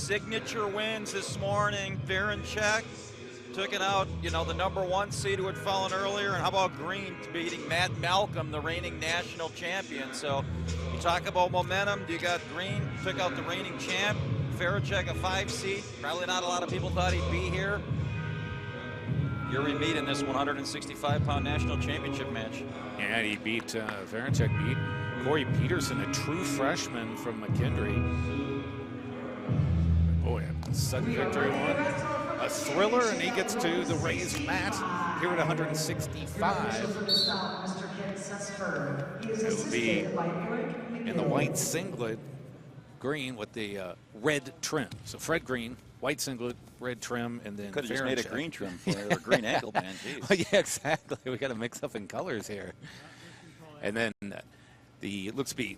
signature wins this morning. Farenchak took it out, you know, the #1 seed who had fallen earlier. And how about Green beating Matt Malcolm, the reigning national champion? So you talk about momentum. You got Green, took out the reigning champ. Farenchak, a 5 seed. Probably not a lot of people thought he'd be here. Here we meet in this 165-pound national championship match. Yeah, he beat, Farenchak beat Corey Peterson, a true freshman from McKendree. Boy, a sudden victory one. A thriller, and he gets to the raised mat here at 165. It will be in the white singlet, Green with the red trim. So Fred Green, white singlet, red trim, and then could have just made a green trim for it, or green ankle band. Oh, yeah, exactly. We got to mix up in colors here. And then it looks to be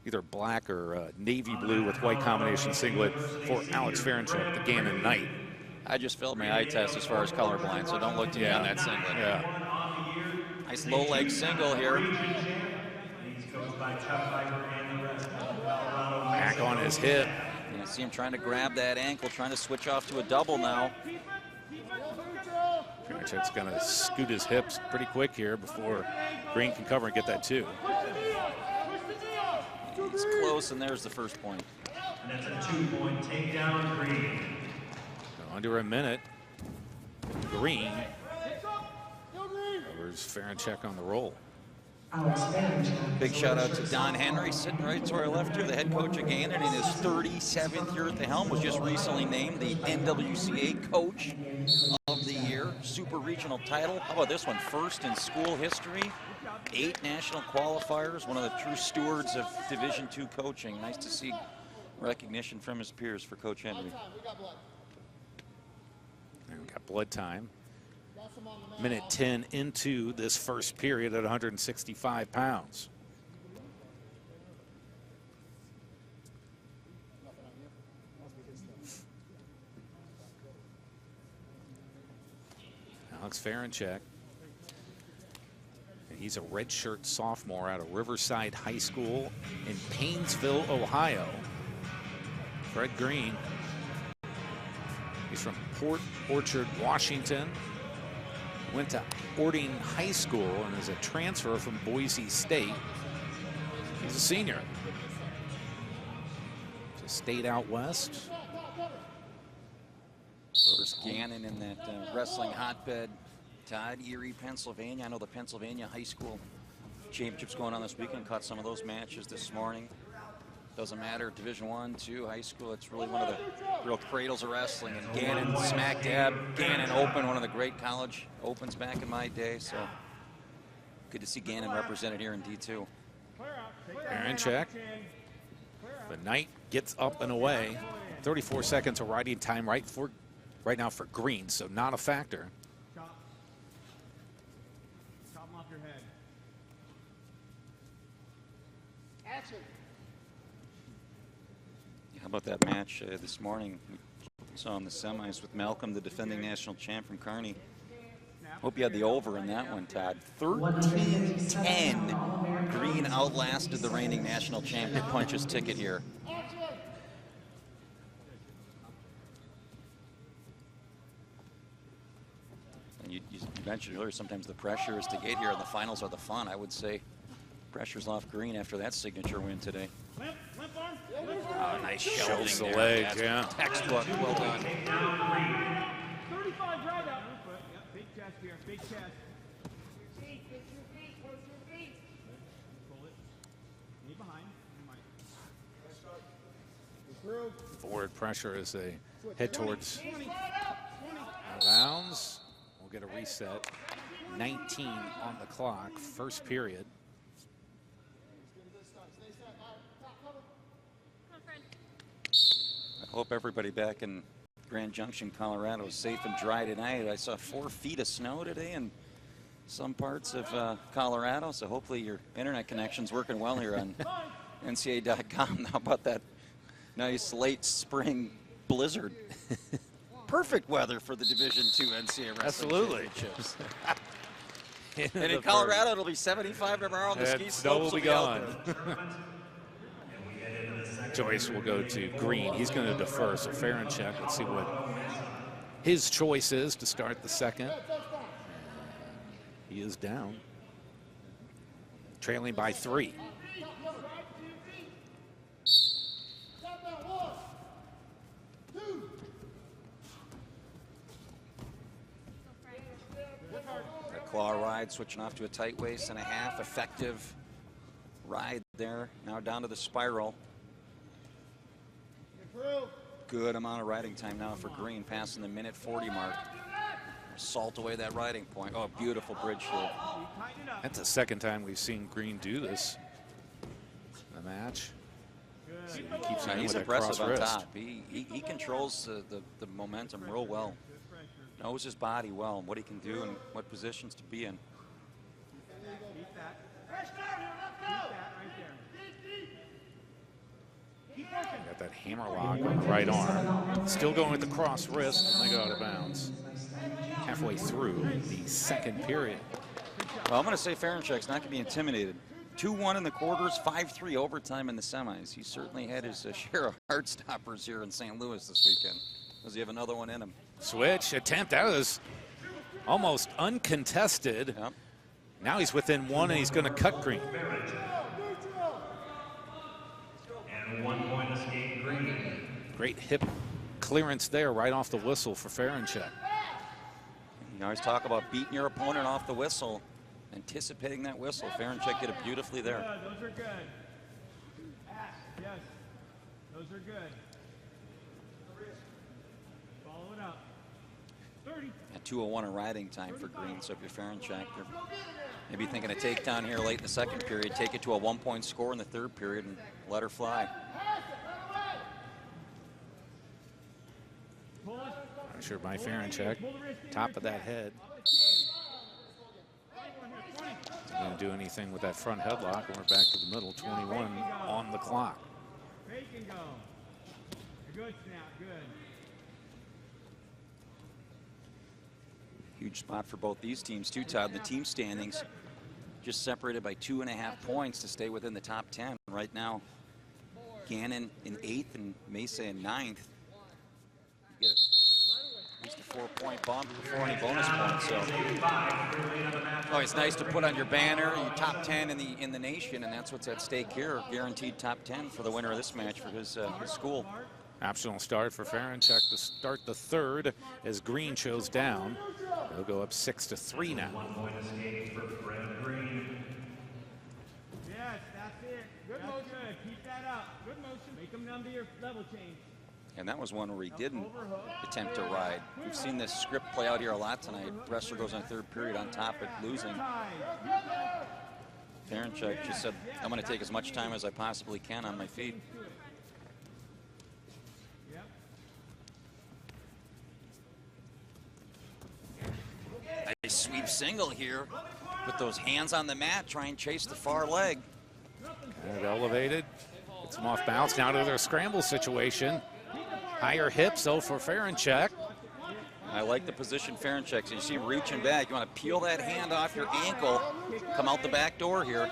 either black or navy blue with white combination singlet for Alex Farenchak, the Gannon Knight. I just failed my eye test as far as colorblind, so don't look to me on that singlet. Yeah. Nice low leg single here. Back on his hip. You see him trying to grab that ankle, trying to switch off to a double now. Farenchak's going to scoot his hips pretty quick here before Green can cover and get that 2. It's close, and there's the first point. And that's a 2-point takedown, Green. Under a minute. Green covers Farenchak on the roll. Big shout out to Don Henry, sitting right to our left here, the head coach of Gannon in his 37th year at the helm, was just recently named the NWCA Coach of the Year, Super Regional title. How about this one? First in school history, 8 national qualifiers, one of the true stewards of Division II coaching. Nice to see recognition from his peers for Coach Henry. And we got blood time. Minute 10 into this first period at 165 pounds. Alex Farenchak. He's a redshirt sophomore out of Riverside High School in Paynesville, Ohio. Fred Green. He's from Port Orchard, Washington. Went to Ording High School and is a transfer from Boise State. He's a senior. Just stayed out west. First Gannon in that wrestling hotbed. Todd, Erie, Pennsylvania. I know the Pennsylvania High School Championships going on this weekend. Caught some of those matches this morning. Doesn't matter, Division I, II, high school. It's really one of the real cradles of wrestling. And Gannon, smack dab, Gannon Open, one of the great college opens back in my day. So good to see Gannon represented here in D2. Farenchak. The Knight gets up and away. 34 seconds of riding time right now for Green, so not a factor. Chop him off your head. Action. How about that match this morning? We saw in the semis with Malcolm, the defending national champ from Kearney. Hope you had the over in that one, Todd. 13-10. Green outlasted the reigning national champ to punch his ticket here. And you mentioned earlier, sometimes the pressure is to get here, and the finals are the fun. I would say pressure's off Green after that signature win today. Oh, nice shows the leg, yeah. Textbook, well done. 35 right out. Big chest here, big chest. Pull it. Knee behind. Forward pressure as they head towards bounds. We'll get a reset. 19 on the clock, first period. I hope everybody back in Grand Junction, Colorado is safe and dry tonight. I saw 4 feet of snow today in some parts of Colorado, so hopefully your internet connection's working well here on NCAA.com. How about that nice late spring blizzard? Perfect weather for the Division II NCAA Wrestling Championships. And in Colorado, it'll be 75 tomorrow, and the ski slopes will be gone. choice will go to Green. He's going to defer, so Farenchak, let's see what his choice is to start the second. He is down, trailing by 3. That claw ride, switching off to a tight waist and a half. Effective ride there. Now down to the spiral. Good amount of riding time now for Green, passing the minute 40 mark. Salt away that riding point. Oh, beautiful bridge shield. That's the second time we've seen Green do this in the match. See, he keeps Yeah, him he's with that impressive cross on wrist. top. He controls the momentum real well. Knows his body well and what he can do and what positions to be in. Got that hammerlock on the right arm. Still going with the cross wrist, and they go out of bounds. Halfway through the second period. Well, I'm going to say Farenchak's not going to be intimidated. 2-1 in the quarters, 5-3 overtime in the semis. He certainly had his share of heart stoppers here in St. Louis this weekend. Does he have another one in him? Switch attempt. That was almost uncontested. Yep. Now he's within 1, and he's going to cut Green. And 1 point escape Green. Great hip clearance there, right off the whistle for Farenchak. You always talk about beating your opponent off the whistle, anticipating that whistle. Farenchak did it beautifully there. Those are good. Yes, those are good. Follow it up. 30. At 2:01 in riding time for Green. So if you're Farenchak, you're maybe thinking a takedown here late in the second period, take it to a 1-point score in the third period and let her fly. Pressure by Farenchak. Top of that head. Doesn't do anything with that front headlock, and we're back to the middle. 21 on the clock. Fake and go. Good snap, good. Huge spot for both these teams too, Todd. The team standings just separated by 2.5 points to stay within the top 10. Right now, Gannon in 8th and Mesa in 9th. You get at least a 4-point bump before any bonus points. So, oh, it's nice to put on your banner, your top 10 in the nation, and that's what's at stake here. Guaranteed top 10 for the winner of this match for his school. Optional start for Farenchak to start the third as Green shows down. They'll go up 6-3 now. 1 point escape for Fred Green. Yes, that's it. Good motion. Good. Keep that up. Good motion. Make them numb to your level change. And that was one where he didn't attempt to ride. We've seen this script play out here a lot tonight. Wrestler goes on third period on top at losing. Farenchak just said, I'm going to take as much time as I possibly can on my feet. Nice sweep single here with those hands on the mat, try and chase the far leg. Kind of elevated. Gets him off balance. Now to their scramble situation. Higher hips, though, for Farenchak. I like the position Farenchak. So you see him reaching back. You want to peel that hand off your ankle, come out the back door here.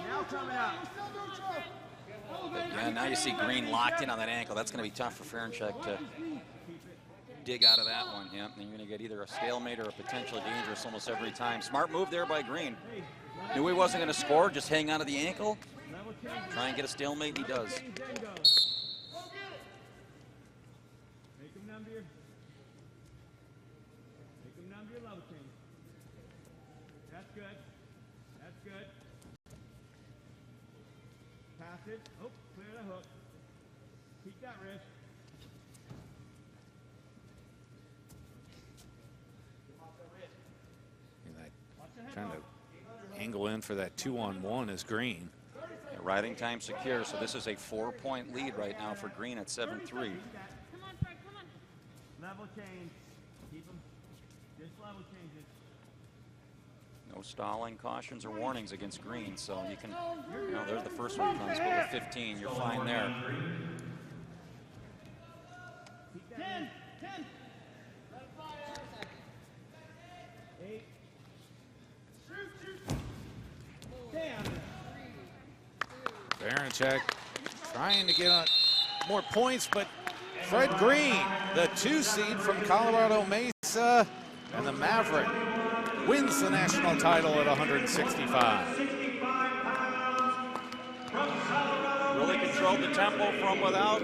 Yeah, now you see Green locked in on that ankle. That's going to be tough for Farenchak to dig out of that one. Yeah, and you're going to get either a stalemate or a potentially dangerous almost every time. Smart move there by Green. Knew he wasn't going to score, just hang on to the ankle. Try and get a stalemate, he does. That's good. That's good. Pass it. Oh, clear the hook. Keep that wrist. Trying to angle in for that 2-on-1 is Green. Yeah, riding time secure, so this is a 4-point lead right now for Green at 7-3. Come on, Fred, come on. Level change. Keep them. Just level changes. No stalling, cautions, or warnings against Green, so you can, you know, there's the first one comes, but with 15, you're fine there. 10. 8. Farenchak trying to get more points, but Fred Green, the 2 seed from Colorado Mesa, and the Maverick wins the national title at 165. Really controlled the tempo from without.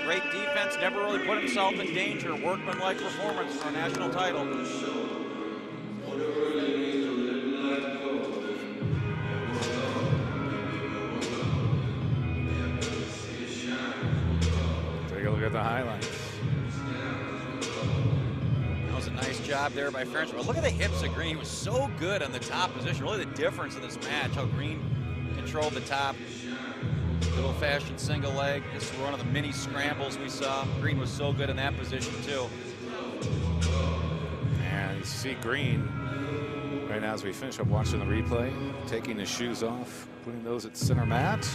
Great defense, never really put himself in danger. Workmanlike performance for a national title. Take a look at the highlights. That was a nice job there by Farenchak. But look at the hips of Green. He was so good on the top position. Really the difference in this match, how Green controlled the top. Good old-fashioned single leg. This is one of the mini scrambles we saw. Green was so good in that position too. And you see Green right now as we finish up watching the replay, taking his shoes off, putting those at center mat.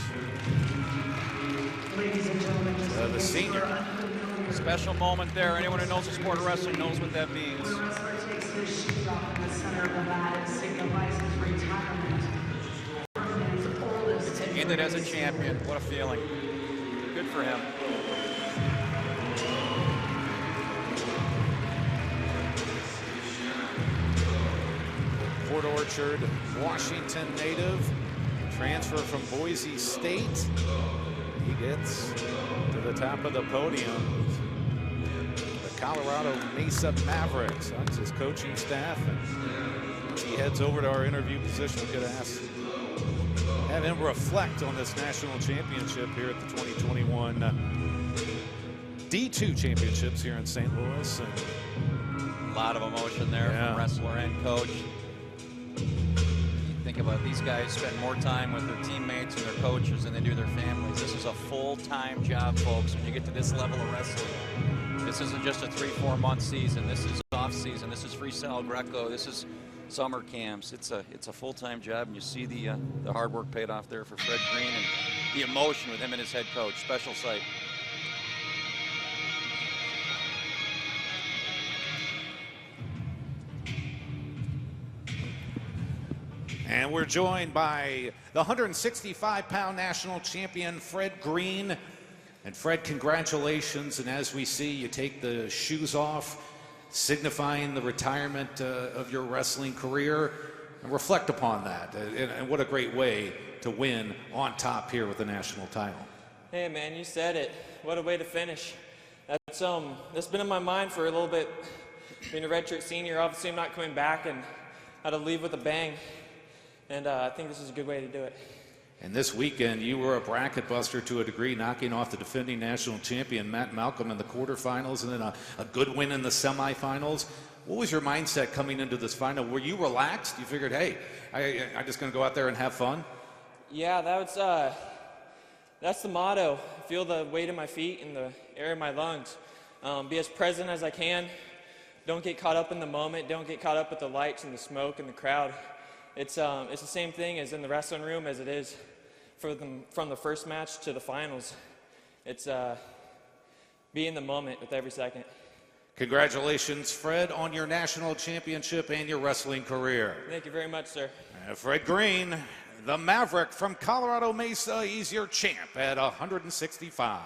The senior. Special moment there. Anyone who knows the sport of wrestling knows what that means. The wrestler takes his shoes off in the center of the mat and signifies his retirement. Ended as a champion. What a feeling. Good for him. Port Orchard, Washington native, transfer from Boise State. He gets to the top of the podium. The Colorado Mesa Mavericks. That's his coaching staff. And as he heads over to our interview position, we could have him reflect on this national championship here at the 2021 D2 championships here in St. Louis. And a lot of emotion there from wrestler and coach. You think about these guys spend more time with their teammates and their coaches than they do their families. This is a full-time job, folks, when you get to this level of wrestling. This isn't just a 3-4 month season. This is off season. This is Freestyle Greco. This is summer camps. It's a full-time job, and you see the hard work paid off there for Fred Green and the emotion with him and his head coach. Special sight. And we're joined by the 165-pound national champion, Fred Green. And Fred, congratulations. And as we see, you take the shoes off, signifying the retirement of your wrestling career, and reflect upon that. And what a great way to win on top here with the national title. Hey man, you said it. What a way to finish. That's been in my mind for a little bit. Being a redshirt senior, obviously I'm not coming back, and how to leave with a bang. And I think this is a good way to do it. And this weekend, you were a bracket buster to a degree, knocking off the defending national champion, Matt Malcolm, in the quarterfinals, and then a good win in the semifinals. What was your mindset coming into this final? Were you relaxed? You figured, hey, I'm just going to go out there and have fun? Yeah, that's the motto. Feel the weight of my feet and the air in my lungs. Be as present as I can. Don't get caught up in the moment. Don't get caught up with the lights and the smoke and the crowd. It's the same thing as in the wrestling room as it is from the first match to the finals. It's be in the moment with every second. Congratulations, Fred, on your national championship and your wrestling career. Thank you very much, sir. Fred Green, the Maverick from Colorado Mesa, he's your champ at 165.